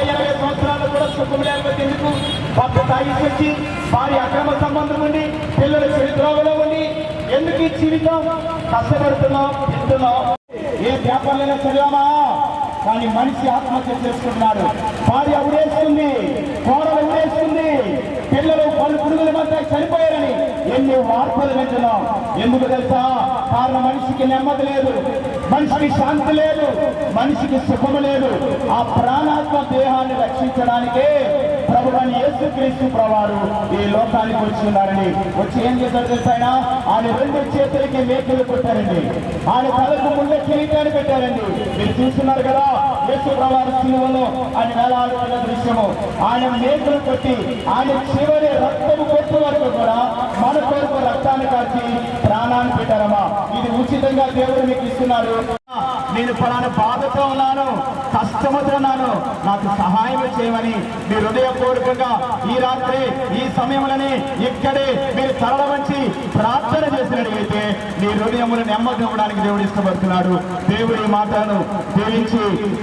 80 సంవత్సరాలు కూడా సుఖం లేకపోతే ఎందుకు? భర్త తాగిసి వచ్చి వారి అక్రమ సంబంధం ఉండి పిల్లల చరిత్రలో ఉండి ఎందుకు ఈ జీవితం కష్టపడుతున్నాం తింటున్నాం? ఏ వ్యాపారాలైనా చదివామా? కానీ మనిషి ఆత్మహత్య చేసుకుంటున్నాడు. భార్య ఉడేస్తుంది, కోడలు ఉడేస్తుంది, పిల్లలు పలు పురుగుల మధ్య చనిపోయారని ఎన్ని వార్తలు వింటున్నాం. ఎందుకు తెలుసా? కారణం మనిషికి నెమ్మది లేదు, మనిషికి శాంతి లేదు, మనిషికి సుఖము లేదు. ఆ ప్రాణాత్మ దేహాన్ని రక్షించడానికే ప్రభువైన యేసుక్రీస్తు ప్రభువారు ఈ లోకానికి వచ్చిన్నారని. వచ్చి ఏం చేశారు తెలుసా? ఆయన 2 చేతులకి మేకులు కొట్టారండి, ఆయన తలకు ముందే కిరీటాన్ని పెట్టారండి. మీరు చూస్తున్నారు కదా యేసు ప్రభువారు సిలువలో ఆయన వేలాడుతున్న దృశ్యము. ఆయన మేకులు కొట్టి ఆయన చివరి రక్తము కొట్టు వరకు కూడా మన కొరకు రక్తాన్ని కాచి ప్రాణాన్ని పెట్టారమ్మా. ఇది ఉచితంగా దేవుడు మీకు ఇస్తున్నారు. నేను పలానా బాధతో ఉన్నాను, కష్టముతో ఉన్నాను, నాకు సహాయం చేయమని మీ హృదయపూర్వకంగా ఈ రాత్రి ఈ సమయంలోనే ఇక్కడే మీరు తరల వంచి ప్రార్థన చేసినట్లయితే మీ హృదయమును నెమ్మది ఇవ్వడానికి దేవుడు ఇష్టపడుతున్నాడు. దేవుడి మాటలను దీవించి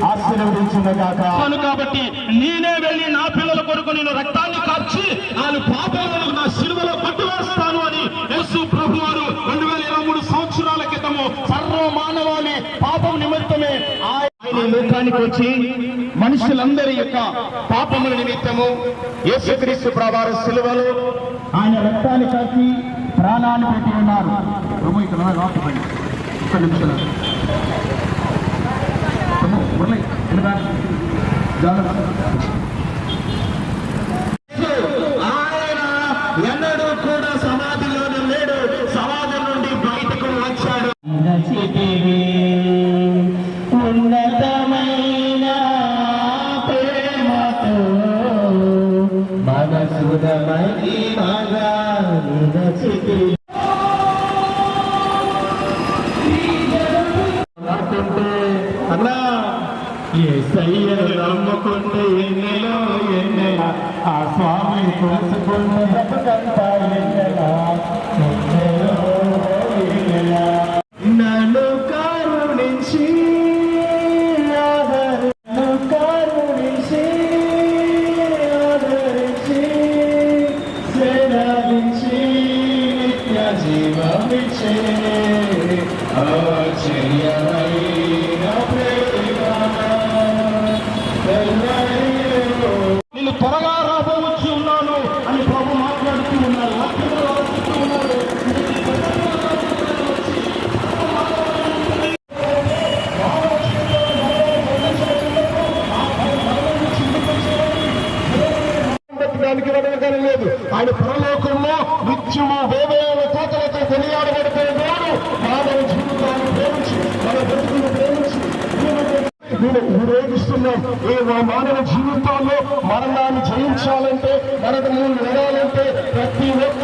ఆశీర్వదించుగాక. కాబట్టి నేనే వెళ్ళి నా పిల్లల కొరకు నేను రక్తాన్ని కార్చి వాళ్ళు పాపాలను నా శిలువలో పట్టువేస్తాను అని యేసు ప్రభువారు 2023 సంవత్సరాల క్రితము సర్వ మానవాళి పాపం నిమిత్తమే ఆయన లోకానికి వచ్చి మనుషులందరి యొక్క పాపముల నిమిత్తము యేసుక్రీస్తు ప్రభువారు సిలువలో ఆయన రక్తాన్ని కాచి ప్రాణాన్ని పెట్టి ఉన్నారు. ఇక్కడ రాకపోయింది ఒక్క నిమిషం ఆయన ఎన్నడూ కూడా సమాధిలో లేడు, సమాధి నుండి బయటకు వచ్చాడు. ఉన్నతమైన ప్రేమతో మనసుదమై అన్నా యేసయ్యను నమ్ముకుంటే ఎన్నెలో ఎన్నెల ఆ స్వామిని కొలుసుకుంటే బ్రతుకంతా ఎన్నెలా ఎన్నెలో ఎన్నెలా. నన్ను కరుణించి నన్ను కరుణించి ఆదరించి సేవించి నిత్య జీవమిచ్చే ఆశ్చర్యమైన ప్రేమ నేను త్వరగా రాబోవచ్చు ఉన్నాను అని ప్రభు మాట్లాడుతూ ఉన్నారు. దానికి వెళ్ళగలం లేదు. ఆయన పరలోకంలో నిత్యము వేవేల కోతలతో కొనియాడబడిపోయేవాడు మానవ జీవితాన్ని ప్రేమించి మన బ్రతుకును ప్రేమించి నేను ఊరేగిస్తున్నాం. ఏ మానవ జీవితాల్లో మరణాన్ని జయించాలంటే, మరణము వెళ్ళాలంటే ప్రతి ఒక్క